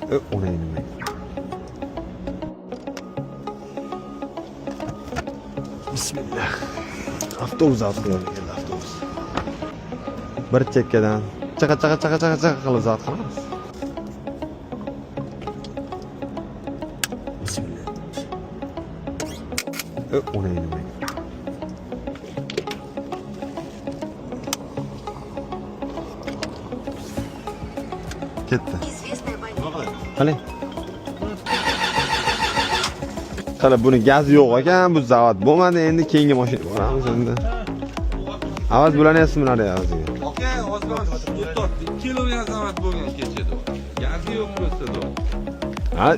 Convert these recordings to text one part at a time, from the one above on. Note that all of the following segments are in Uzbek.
Ona nima? Bismillah. Avtobus avtobus avtobus. Bir chekkadan chaqa qilib zot qilamiz. Bismillah. Ona nima? Ketdi. Qani? Qani buni gaz yo'q ekan, bu zavod bo'lmadi, endi keyingi mashina boramiz endi. Avaz bo'lanyapsizmi bular yoziga? Aka, hozir 2 kilo zavod bo'lgan kechada. Gazi yo'q bo'lsa-da. Ha,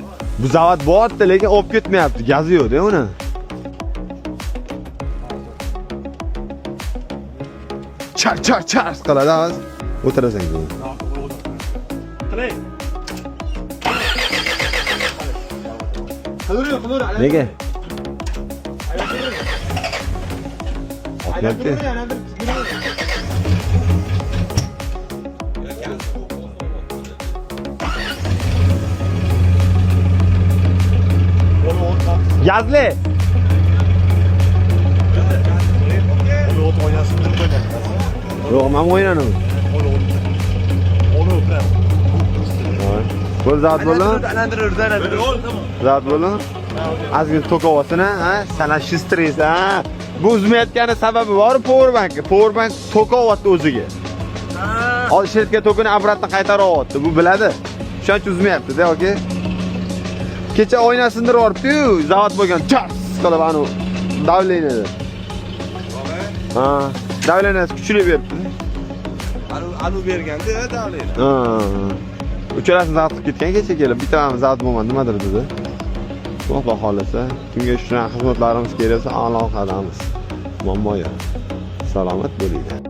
bu zavod bo'lyapti, lekin olib ketmayapti, gazi yo'q-da uni. Char qiladi avaz. O'tirasan keyin. Nega? Oqyapti. Gazli. Yo'q, men o'ynadim. Bu zavod bo'ldimi? Zavod bo'ldimi? Azgina to'kovasini, ha? Sana shistres, ha? Bu uzmayotgani sababi bor, powerbank. Powerbank to'kovyapti o'ziga. Hozir shirtga to'kini obratni qaytaryapti. Bu biladi. Shuning uchun uzmayapti-da, oka. Kecha oyna sindirib yuboribdi-yu, zavod bo'lgan. Chars qilib anu davleniyada. Ha, davleniyasi kuchli beribdi. Anu berganda davleniyada. Ha. Uchalasini zavod qilib ketgan kecha kelib, bittamiz zavod bo'lmadi, nimadir dedi. Xudo xolasa, kimga shunaqa xizmatlarimiz keraksa, a'lo qadamiz. Muammo yo'q. Salomat bo'linglar.